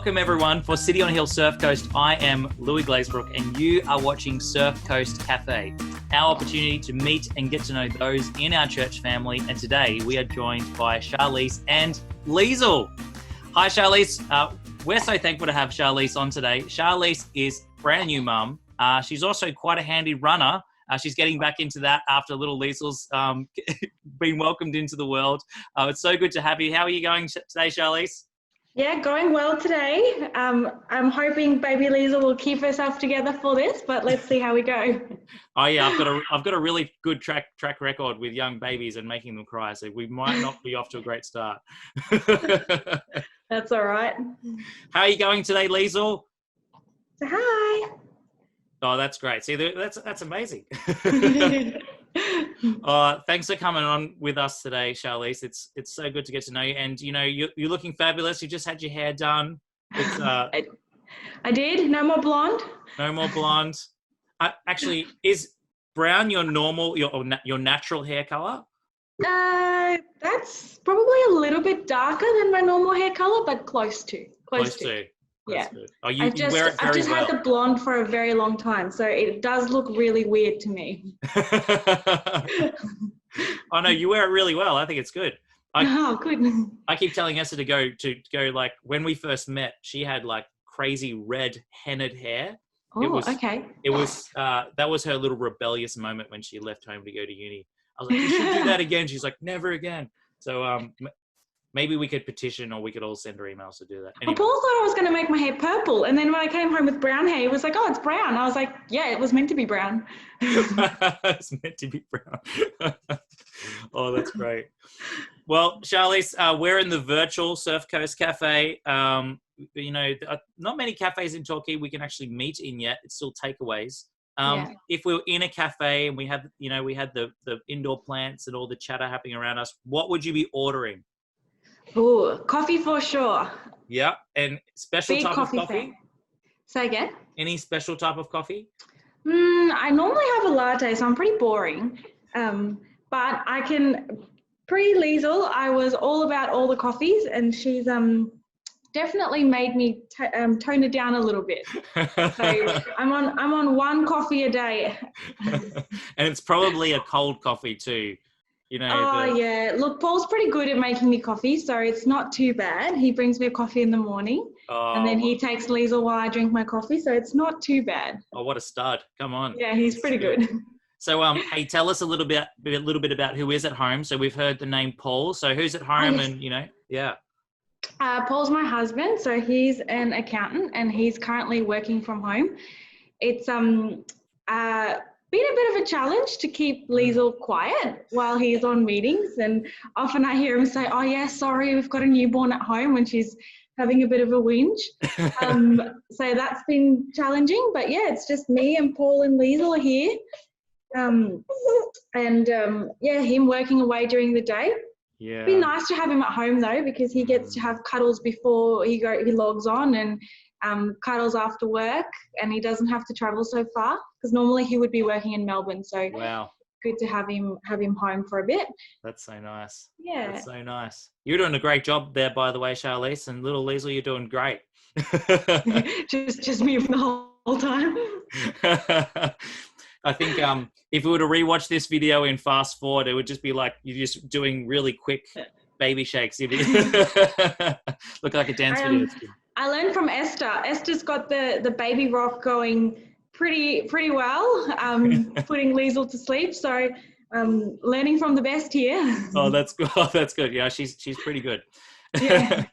Welcome everyone for City on Hill Surf Coast. I am Louis Glazebrook and you are watching Surf Coast Cafe, our opportunity to meet and get to know those in our church family. And today we are joined by Charlize and Liesl. Hi Charlize, we're so thankful to have Charlize on today. Charlize is brand new mum. She's also quite a handy runner. She's getting back into that after little Liesl's been welcomed into the world. It's so good to have you. How are you going today, Charlize? Yeah, going well today. I'm hoping baby Liesl will keep herself together for this, but let's see how we go. Oh yeah, I've got a really good track record with young babies and making them cry, so we might not be off to a great start. That's all right. How are you going today, Liesl? So hi. Oh, that's great. See, that's amazing. Thanks for coming on with us today, Charlize. It's so good to get to know you. And, you know, you're looking fabulous. You just had your hair done. It's, I did. No more blonde. No more blonde. Actually, is brown your normal, your natural hair color? That's probably a little bit darker than my normal hair color, but close to. That's yeah. good. Oh, you wear it very well. I've just had the blonde for a very long time, so it does look really weird to me. Oh no, you wear it really well. I think it's good. Good. I keep telling Esther to go like when we first met, she had like crazy red hennaed hair. Okay. It was that was her little rebellious moment when she left home to go to uni. I was like, you should do that again. She's like, never again. So maybe we could petition or we could all send her emails to do that. Anyway. Well, Paul thought I was going to make my hair purple. And then when I came home with brown hair, he was like, oh, it's brown. I was like, yeah, it was meant to be brown. It's meant to be brown. Oh, that's great. Well, Charlize, we're in the virtual Surf Coast Cafe. You know, not many cafes in Torquay we can actually meet in yet. It's still takeaways. If we were in a cafe and we had the indoor plants and all the chatter happening around us, what would you be ordering? Oh, coffee for sure. Yeah, and special Big type of coffee? Say again? Any special type of coffee? I normally have a latte, so I'm pretty boring. But I can, pre-Liesl, I was all about all the coffees, and she's definitely made me tone it down a little bit. So I'm on one coffee a day. And it's probably a cold coffee too. You know. Yeah. Look, Paul's pretty good at making me coffee, so it's not too bad. He brings me a coffee in the morning, and then he takes Liesl while I drink my coffee, so it's not too bad. Oh, what a stud! Come on. Yeah, he's pretty good. So, hey, tell us a little bit about who is at home. So we've heard the name Paul. So who's at home, yes. And you know, yeah. Paul's my husband, so he's an accountant, and he's currently working from home. It's been a bit of a challenge to keep Liesl quiet while he's on meetings, and often I hear him say, oh yeah, sorry, we've got a newborn at home, when she's having a bit of a whinge. So that's been challenging, but yeah, it's just me and Paul and Liesl are here. Him working away during the day. Yeah. It'd be nice to have him at home though, because he gets to have cuddles before he logs on, and cuddles after work, and he doesn't have to travel so far, because normally he would be working in Melbourne. So wow, good to have him home for a bit. That's so nice. Yeah, that's so nice. You're doing a great job there, by the way, Charlize, and little Liesl, you're doing great. just me for the whole time. I think if we were to rewatch this video in fast forward, it would just be like you're just doing really quick baby shakes. Look like a dance video. I learned from Esther. Esther's got the baby rock going pretty well, putting Liesl to sleep. So learning from the best here. Oh, that's good. Oh, that's good. Yeah, she's pretty good. Yeah.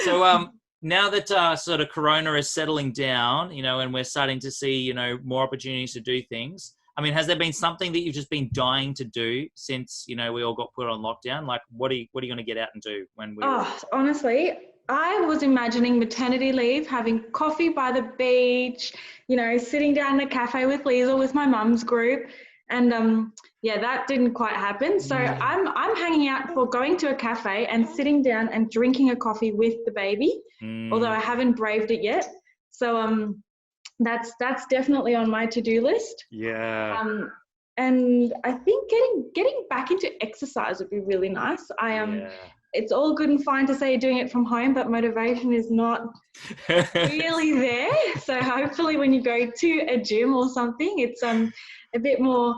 So now that sort of Corona is settling down, you know, and we're starting to see, you know, more opportunities to do things. I mean, has there been something that you've just been dying to do since, you know, we all got put on lockdown? Like, what are you going to get out and do when we? Honestly, I was imagining maternity leave, having coffee by the beach, you know, sitting down in a cafe with Liesl with my mum's group, and that didn't quite happen. So I'm hanging out for going to a cafe and sitting down and drinking a coffee with the baby, although I haven't braved it yet. So that's definitely on my to-do list. Yeah. And I think getting back into exercise would be really nice. it's all good and fine to say you're doing it from home, but motivation is not really there. So hopefully when you go to a gym or something, it's a bit more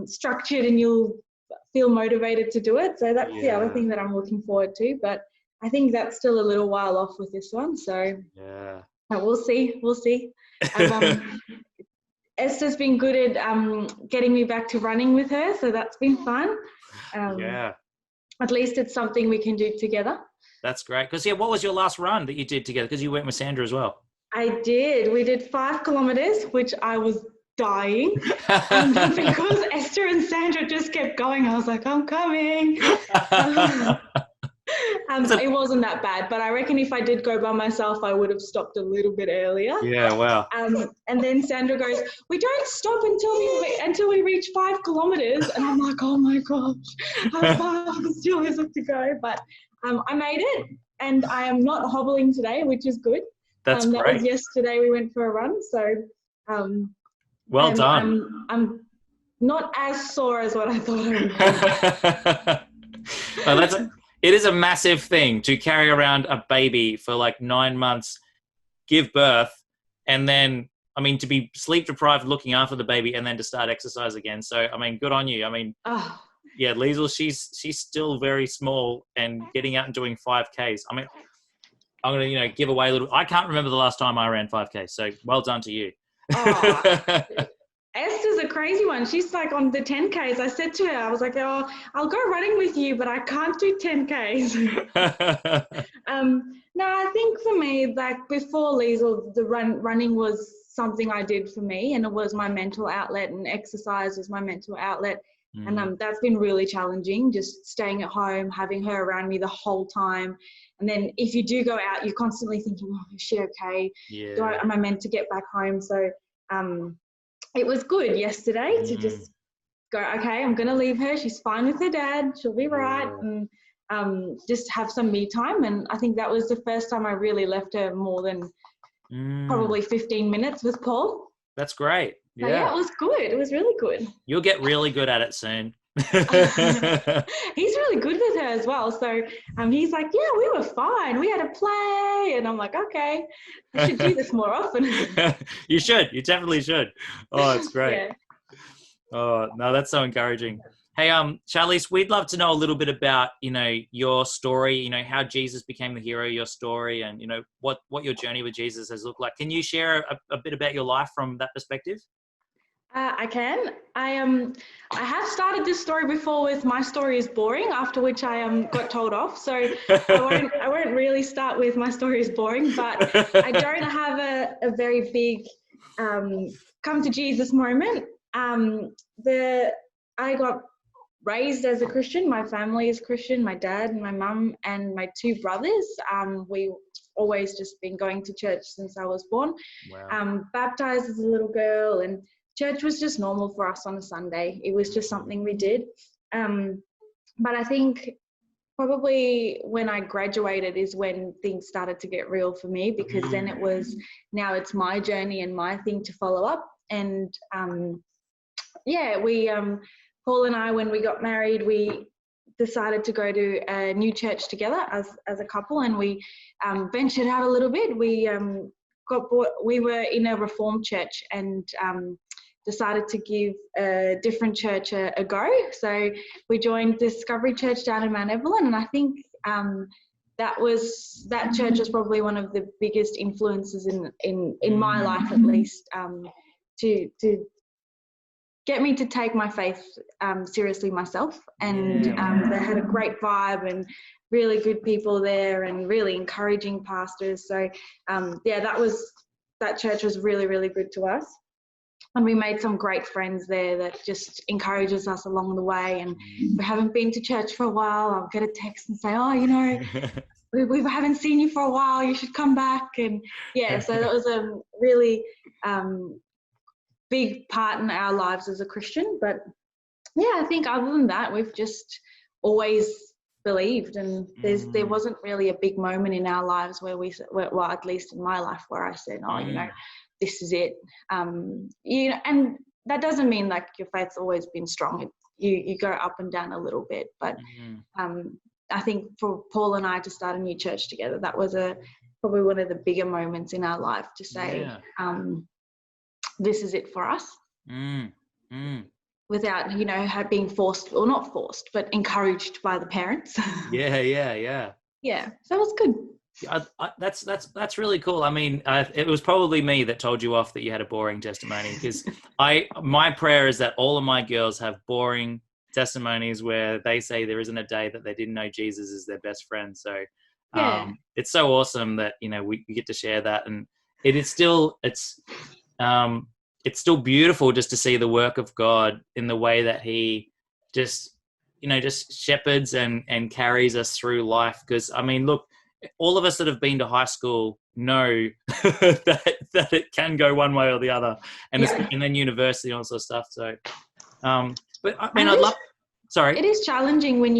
structured and you'll feel motivated to do it. So that's the other thing that I'm looking forward to. But I think that's still a little while off with this one. So we'll see. We'll see. Esther's been good at getting me back to running with her, so that's been fun. At least it's something we can do together. That's great. Because what was your last run that you did together? Because you went with Sandra as well. I did. We did 5 kilometers, which I was dying. Because Esther and Sandra just kept going. I was like, I'm coming. It wasn't that bad, but I reckon if I did go by myself, I would have stopped a little bit earlier. Yeah, wow. And then Sandra goes, we don't stop until we reach 5 kilometers. And I'm like, oh my gosh, how far still is it to go? But I made it, and I am not hobbling today, which is good. That's great. That was yesterday we went for a run, so well done. I'm not as sore as what I thought I would be. It is a massive thing to carry around a baby for like 9 months, give birth, and then, to be sleep deprived looking after the baby and then to start exercise again. So, good on you. Liesl, she's still very small, and getting out and doing 5Ks. I'm going to, give away a little. I can't remember the last time I ran 5K. So well done to you. Esther's a crazy one. She's like on the 10Ks. I said to her, I was like, oh, I'll go running with you, but I can't do 10Ks. No, I think for me, like before Liesl, the running was something I did for me, and it was my mental outlet, and exercise was my mental outlet. And that's been really challenging, just staying at home, having her around me the whole time. And then if you do go out, you're constantly thinking, oh, is she okay? Yeah. Am I meant to get back home? So it was good yesterday to just go, okay, I'm going to leave her. She's fine with her dad. She'll be right. And just have some me time. And I think that was the first time I really left her more than probably 15 minutes with Paul. That's great. So, yeah, it was good. It was really good. You'll get really good at it soon. He's really good with her as well. So he's like, yeah, we were fine. We had a play. And I'm like, okay, I should do this more often. You should. You definitely should. Oh, it's great. Yeah. Oh, no, that's so encouraging. Hey, Charlize, we'd love to know a little bit about, your story, how Jesus became the hero of your story, and, what your journey with Jesus has looked like. Can you share a bit about your life from that perspective? I can. I have started this story before with my story is boring, after which I got told off. So I won't really start with my story is boring, but I don't have a very big come to Jesus moment. I got raised as a Christian. My family is Christian. My dad and my mum and my 2 brothers. We always just been going to church since I was born. Wow. Baptized as a little girl, and church was just normal for us on a Sunday. It was just something we did. But I think probably when I graduated is when things started to get real for me, because then now it's my journey and my thing to follow up. And we, Paul and I, when we got married, we decided to go to a new church together as a couple, and we ventured out a little bit. We were in a Reformed church, and decided to give a different church a go. So we joined Discovery Church down in Mount Evelyn, and I think that church was probably one of the biggest influences in my life, at least, to get me to take my faith seriously myself. And they had a great vibe and really good people there and really encouraging pastors. So that church was really, really good to us. And we made some great friends there that just encourages us along the way. And if we haven't been to church for a while, I'll get a text and say, oh, we haven't seen you for a while, you should come back. And so that was a really big part in our lives as a Christian. But I think other than that, we've just always believed, and there wasn't really a big moment in our lives where well, at least in my life, where I said, this is it. And that doesn't mean like your faith's always been strong. You go up and down a little bit, but I think for Paul and I to start a new church together, that was probably one of the bigger moments in our life to say, this is it for us. Without, being forced, or not forced, but encouraged by the parents. Yeah. Yeah, so it was good. That's really cool. I mean, it was probably me that told you off that you had a boring testimony, because my prayer is that all of my girls have boring testimonies where they say there isn't a day that they didn't know Jesus is their best friend. So it's so awesome that we get to share that, and it's still beautiful just to see the work of God in the way that He just shepherds and carries us through life. Because I mean, look, all of us that have been to high school know that it can go one way or the other, and then university and all sorts of stuff. So, but I mean, Sorry. It is challenging when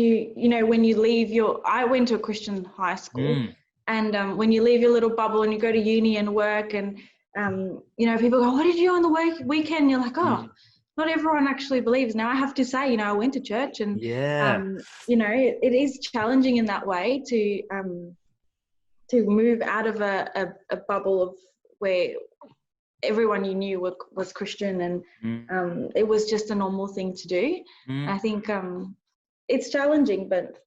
when you leave I went to a Christian high school, and when you leave your little bubble and you go to uni and work, and people go, "What did you do on the weekend?" You're like, "Oh, not everyone actually believes." Now I have to say, I went to church, and it is challenging in that way to move out of a bubble of where everyone you knew was Christian, and it was just a normal thing to do. I think it's challenging, but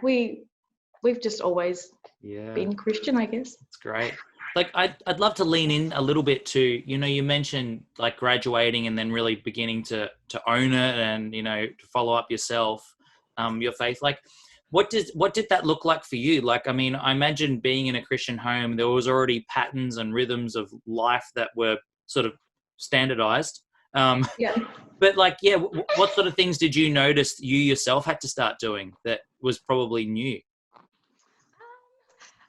we've just always been Christian, I guess. It's great. Like I'd love to lean in a little bit to, you mentioned like graduating and then really beginning to own it and, to follow up yourself, your faith. Like what did that look like for you? Like, I mean, I imagine being in a Christian home, there was already patterns and rhythms of life that were sort of standardized. But like, what sort of things did you notice you yourself had to start doing that was probably new?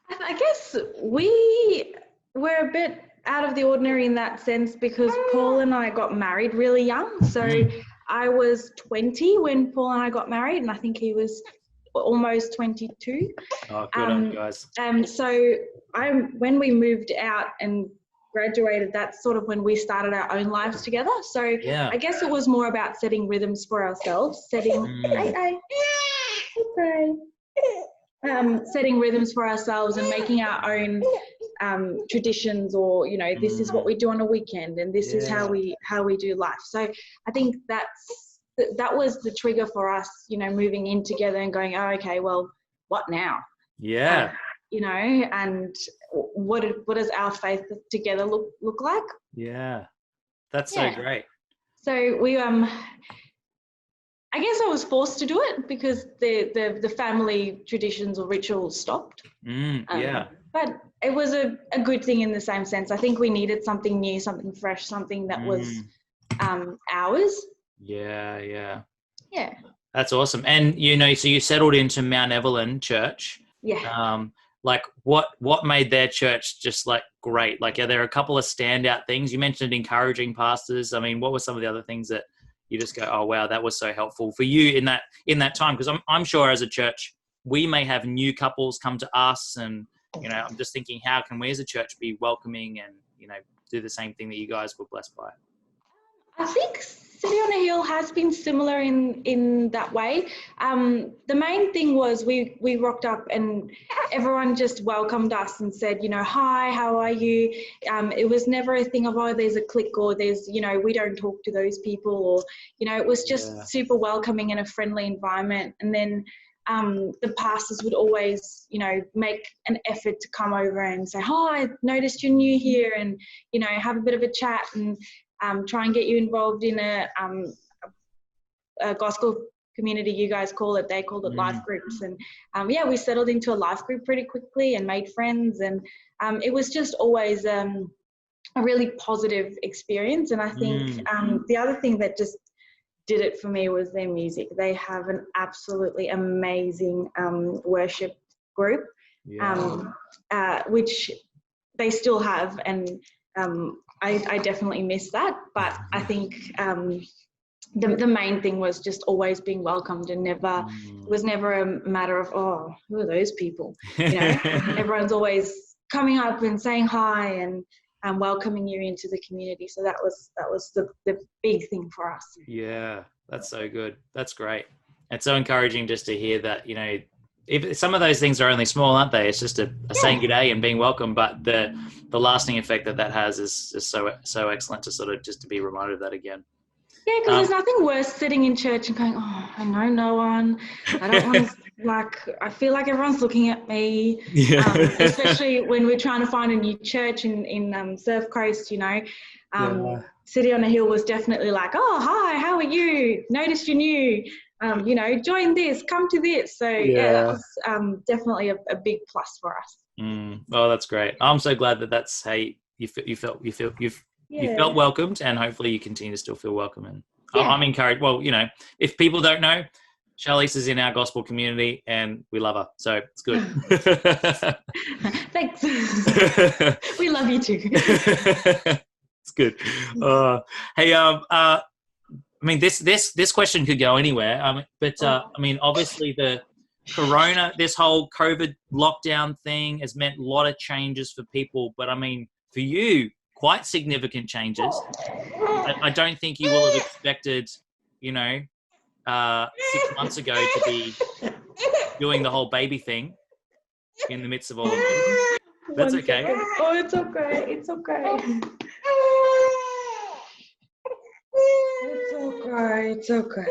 I guess we were a bit out of the ordinary in that sense because Paul and I got married really young. So I was 20 when Paul and I got married, and I think he was almost 22. Oh, good on you guys. So when we moved out and graduated, that's sort of when we started our own lives together. So I guess it was more about setting rhythms for ourselves, setting rhythms for ourselves and making our own traditions, or this is what we do on a weekend, and this is how we do life. So I think that was the trigger for us, moving in together and going, oh, okay, well, what now? And what does our faith together look like? Yeah, that's so great. So we I guess I was forced to do it because the family traditions or rituals stopped. But it was a good thing in the same sense. I think we needed something new, something fresh, something that was ours. Yeah. That's awesome. And so you settled into Mount Evelyn Church. Like what made their church just like great? Like, are there a couple of standout things? You mentioned encouraging pastors. I mean, what were some of the other things that you just go, oh wow, that was so helpful for you in that time? Because I'm sure as a church we may have new couples come to us, and I'm just thinking, how can we as a church be welcoming and do the same thing that you guys were blessed by? I think City on a Hill has been similar in that way. The main thing was we rocked up and everyone just welcomed us and said, hi, how are you? It was never a thing of, oh, there's a clique, or there's, we don't talk to those people, or, it was just super welcoming and a friendly environment. And then the pastors would always, make an effort to come over and say, hi, I noticed you're new here, and, have a bit of a chat and try and get you involved in a gospel community, you guys call it. They called it life groups. And we settled into a life group pretty quickly and made friends. And it was just always a really positive experience. And I think the other thing that just did it for me was their music. They have an absolutely amazing worship group, which they still have. And I definitely miss that, but I think the main thing was just always being welcomed, and it was never a matter of, oh, who are those people? Everyone's always coming up and saying hi and welcoming you into the community. So that was the big thing for us. Yeah, that's so good. That's great. It's so encouraging just to hear that, if some of those things are only small, aren't they? It's just a saying good day and being welcome, but the lasting effect that has is so excellent to sort of just to be reminded of that again. Yeah, because there's nothing worse sitting in church and going, oh, I know no one. I don't want to, I feel like everyone's looking at me. Yeah. Especially when we're trying to find a new church in Surf Coast, City on a Hill was definitely like, oh, hi, how are you? Noticed you're new. Join this, come to this. So that was definitely a big plus for us. Oh, that's great. I'm so glad that's how you felt welcomed, and hopefully you continue to still feel welcome. And I'm encouraged. Well, if people don't know, Charlize is in our gospel community and we love her. So it's good. Thanks. We love you too. It's good. Hey, I mean, this question could go anywhere. But obviously the Corona, this whole COVID lockdown thing has meant a lot of changes for people. But I mean, for you, quite significant changes. I don't think you will have expected, 6 months ago to be doing the whole baby thing in the midst of all of this. That's okay. Oh, it's okay. It's okay. It's okay.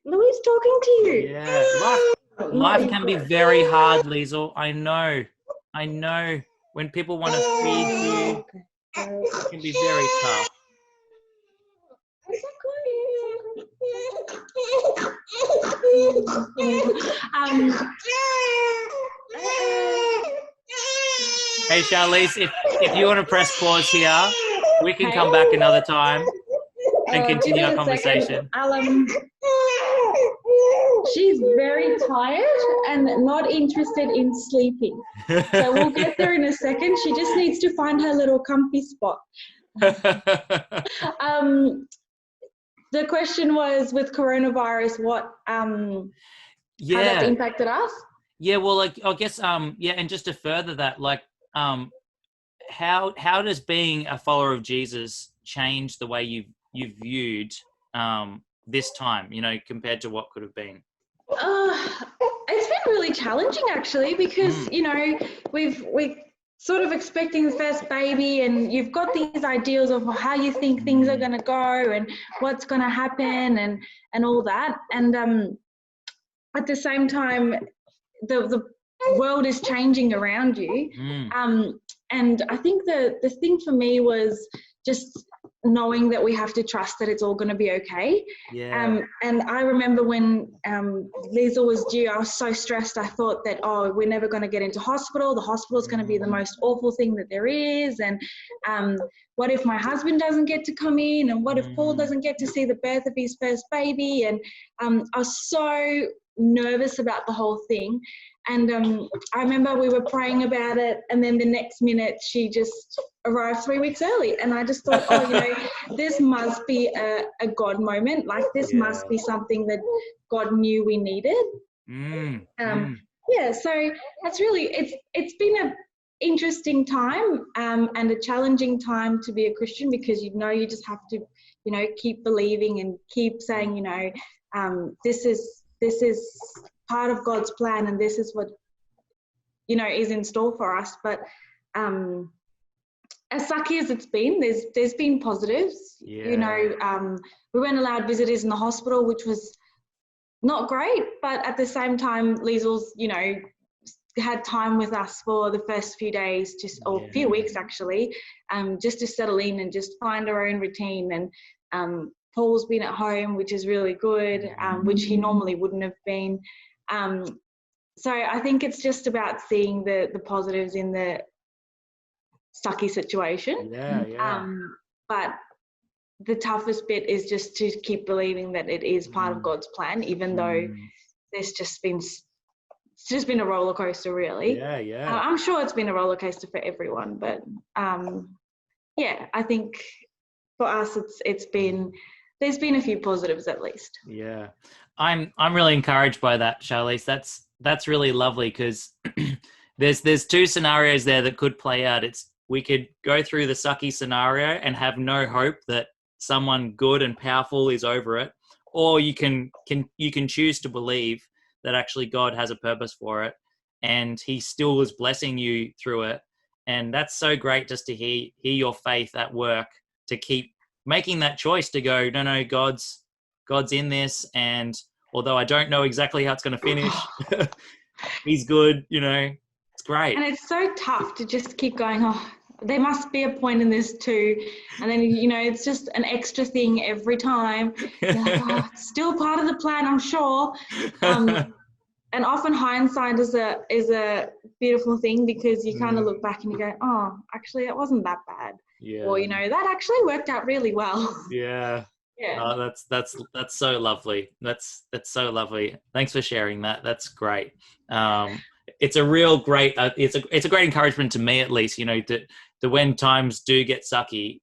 Louis talking to you. Yeah. Life can be very hard, Liesl. I know. When people want to feed you, it can be very tough. Hey, Charlize, if you want to press pause here, we can come back another time and continue our conversation. She's very tired and not interested in sleeping. So we'll get there in a second. She just needs to find her little comfy spot. The question was, with coronavirus, what how that's impacted us? Yeah, well, I guess and just to further that, how does being a follower of Jesus change the way you viewed this time, compared to what could have been? It's been really challenging actually, because we've sort of expecting the first baby, and you've got these ideals of how you think things are going to go and what's going to happen and all that, and at the same time the world is changing around you. And I think the thing for me was just knowing that we have to trust that it's all going to be okay. And I remember when Liesl was due, I was so stressed. I thought that, we're never going to get into hospital. The hospital is going to be the most awful thing that there is. And what if my husband doesn't get to come in? And what if Paul doesn't get to see the birth of his first baby? And I was so nervous about the whole thing. And I remember we were praying about it, and then the next minute she just arrived 3 weeks early. And I just thought, this must be a God moment. Like, this must be something that God knew we needed. So that's really, it's been an interesting time and a challenging time to be a Christian, because you just have to, keep believing and keep saying, this is part of God's plan, and this is what is in store for us. But as sucky as it's been, there's been positives. We weren't allowed visitors in the hospital, which was not great, but at the same time Liesl's had time with us for the first few days, few weeks actually, just to settle in and just find our own routine. And Paul's been at home, which is really good, which he normally wouldn't have been. So I think it's just about seeing the positives in the sucky situation. But the toughest bit is just to keep believing that it is part of God's plan, even though it's just been a roller coaster, really. I'm sure it's been a roller coaster for everyone, but I think for us there's been a few positives at least. I'm really encouraged by that, Charlize. That's really lovely, because there's two scenarios there that could play out. We could go through the sucky scenario and have no hope that someone good and powerful is over it, or you can choose to believe that actually God has a purpose for it, and He still is blessing you through it. And that's so great just to hear your faith at work, to keep making that choice to go, no, God's in this, and although I don't know exactly how it's going to finish, He's good, it's great. And it's so tough to just keep going, oh, there must be a point in this too. And then, it's just an extra thing every time. You're like, oh, it's still part of the plan, I'm sure. And often hindsight is a beautiful thing, because you kind of look back and you go, oh, actually, it wasn't that bad. Yeah. Or, that actually worked out really well. Yeah. Yeah. Oh, that's so lovely. That's so lovely. Thanks for sharing that. That's great. It's a real great, it's a great encouragement to me, at least, that when times do get sucky,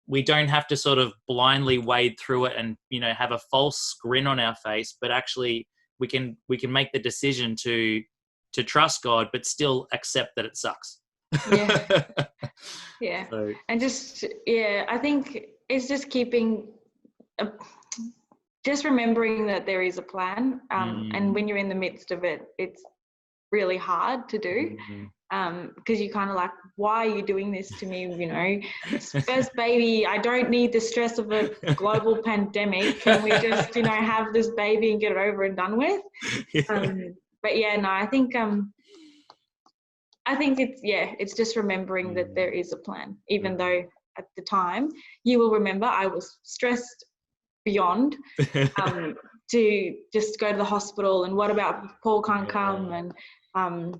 we don't have to sort of blindly wade through it and, have a false grin on our face, but actually we can make the decision to trust God, but still accept that it sucks. Yeah. Yeah. So, and just, I think it's just just remembering that there is a plan. And when you're in the midst of it, it's really hard to do. Because you're kind of like, why are you doing this to me? First baby, I don't need the stress of a global pandemic. Can we just, have this baby and get it over and done with? But I think it's just remembering that there is a plan, even though at the time you will remember I was stressed beyond to just go to the hospital, and what about Paul can't come, and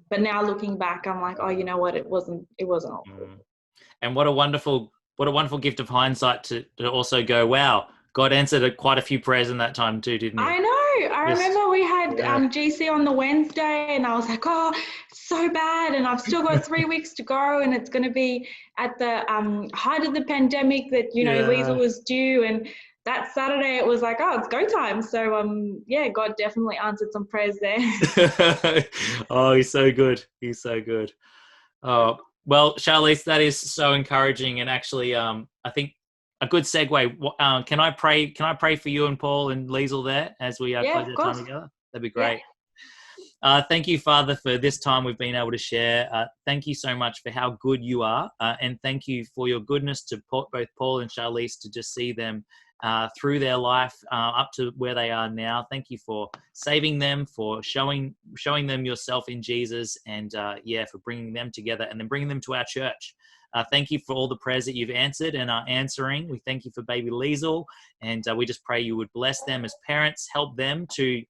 but now looking back, I'm like, oh, you know what? It wasn't all good. And what a wonderful gift of hindsight to also go, wow, God answered quite a few prayers in that time too, didn't He? I know. I remember we had GC on the Wednesday, and I was like, oh, it's so bad, and I've still got 3 weeks to go, and it's going to be at the height of the pandemic that Liesl was due, and that Saturday it was like, oh, it's go time. So God definitely answered some prayers there. Oh, He's so good. He's so good. Oh, well, Charlize, that is so encouraging, and actually I think a good segue. Can I pray for you and Paul and Liesl there as we close our time together? That'd be great. Yeah. Thank you, Father, for this time we've been able to share. Thank you so much for how good you are, and thank you for your goodness to both Paul and Charlize, to just see them through their life up to where they are now. Thank you for saving them, for showing them yourself in Jesus, and for bringing them together and then bringing them to our church. Thank you for all the prayers that you've answered and are answering. We thank you for baby Liesl, and we just pray you would bless them as parents, help them to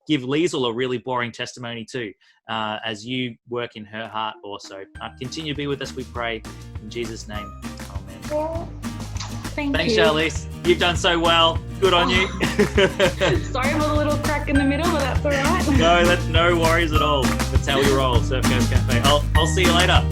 give Liesl a really boring testimony too, as you work in her heart also. Continue to be with us, we pray. In Jesus' name, amen. Thanks, Charlize. You've done so well. Good on you. Sorry for the little crack in the middle, but that's all right. No worries at all. That's how we roll, Surf Coast Cafe. I'll see you later.